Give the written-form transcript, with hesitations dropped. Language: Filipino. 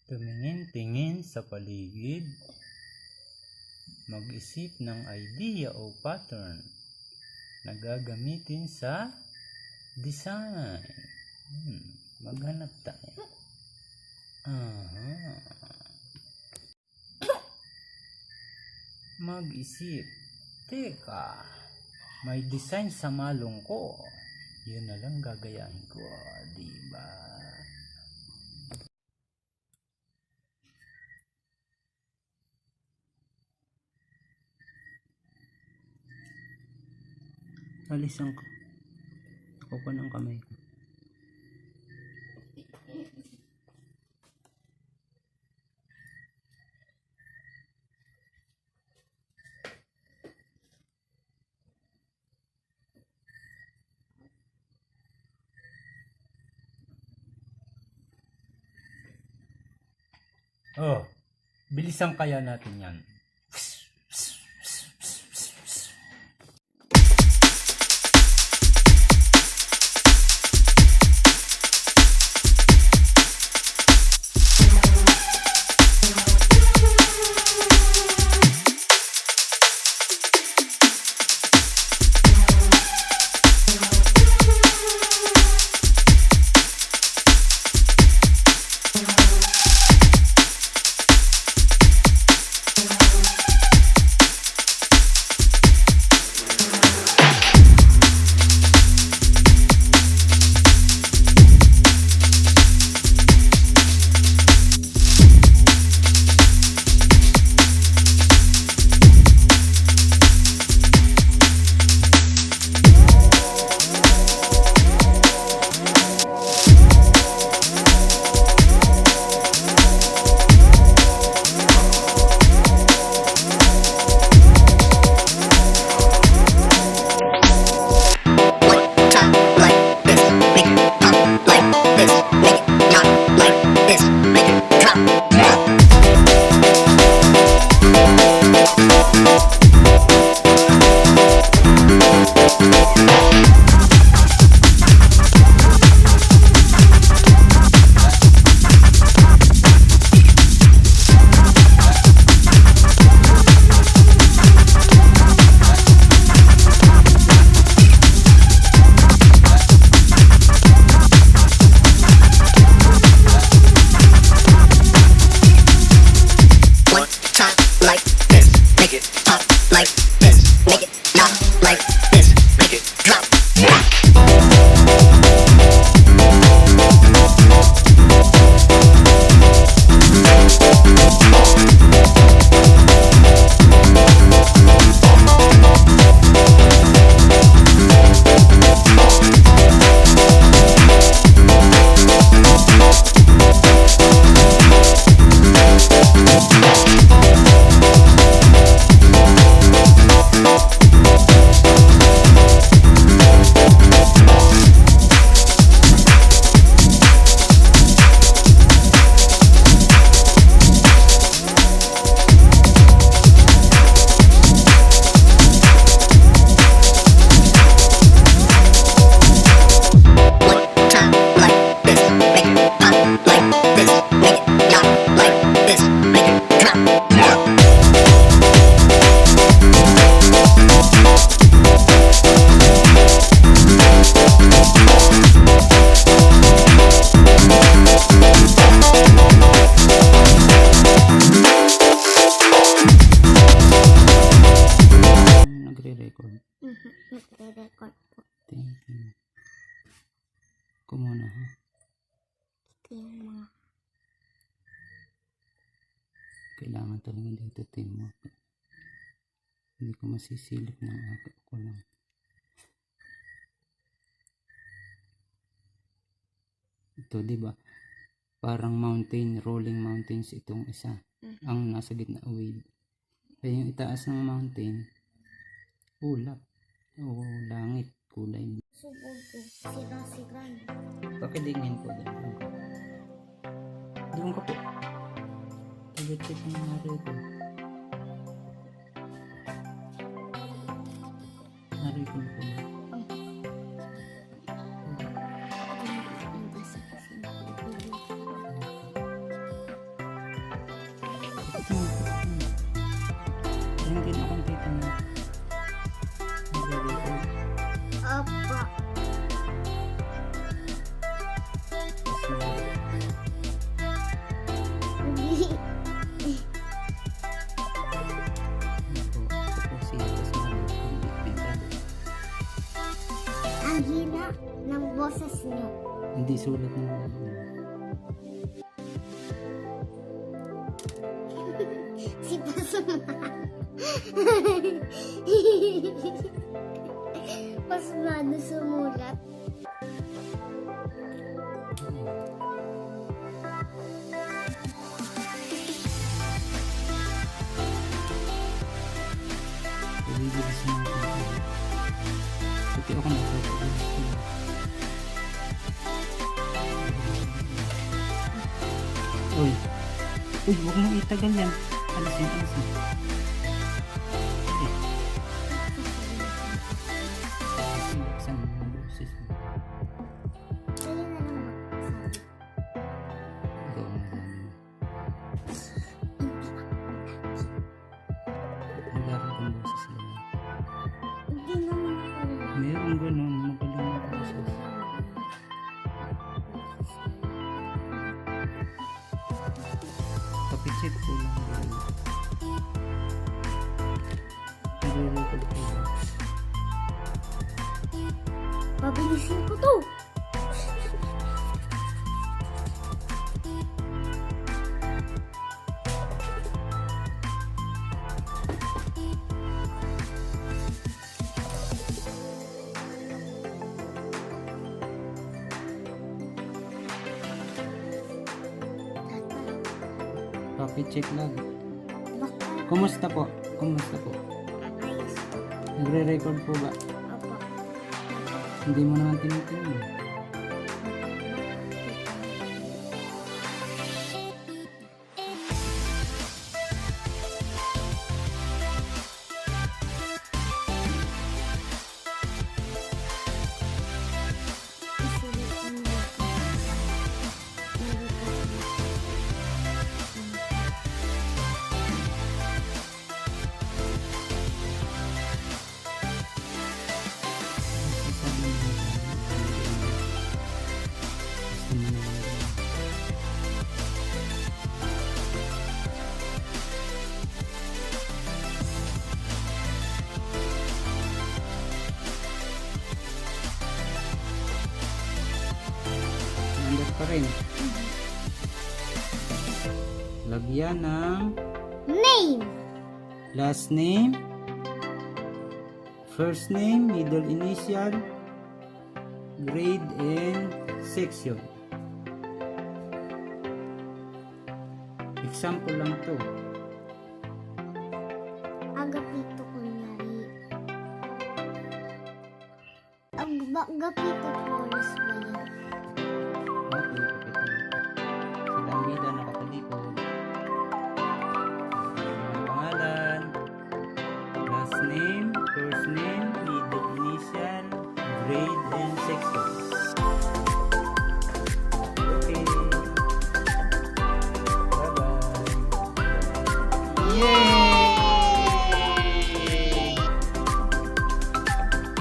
Tumingin-tingin sa paligid. Mag-isip ng idea o pattern na gagamitin sa design. Maghanap tayo. Mag-isip. Teka, may design sa malong ko. Yun na lang gagayahin ko, diba? Alisan ko. Ako pa ng kamay ko. Oh, bilisan kaya natin yan. Nagre-record po. Thank you. Ako muna ha. Ito yung mga Kailangan talaga dito teamwork. Hindi ko masisilip ng ako lang. Ito, di ba? Parang mountain, rolling mountains itong isa. Ang nasa gitna wave. Kaya yung itaas ng mountain, ulap. O langit, kulay. subog ko. Sigang-sigan. Pakilingin ko din. Doon ka po. Tigit-tigit ang nangyari ko. Nangyari ko po. Hindi sulat ng Si Pasma. Pasmado sumulat. Bibilis na ako. Pati ako nagpapabilis ko. Uy. Uy, huwag mong itagal yan. Alisin, alisin. Eh. Buksan mo ang boses mo. Kaya na lang magsabi. Ikaw ang nagsabi mo. Naglaran kang boses lang. Hindi naman pala. Meron ganun. Magaling ang boses. Papicheck ko lang. Nagre-record ko lang. Pabilisin ko to. Papicheck lang. Baka Kumusta po? Kumusta po? ayos po. Nagre-record po ba? Opo. Hindi mo naman tinitingnan. Isulat mo na. Sabi mo na. Gusto mo na. Nandat pa rin. Lagyan ng Name. last name, first name, middle initial, grade, and section. Example lang to. Agapito kunyari. Agapito Flores ba yan? Okay, pakita mo. Sila ang bida nakatalikod. Ang pangalan, last name, first name, middle initial, grade, and section.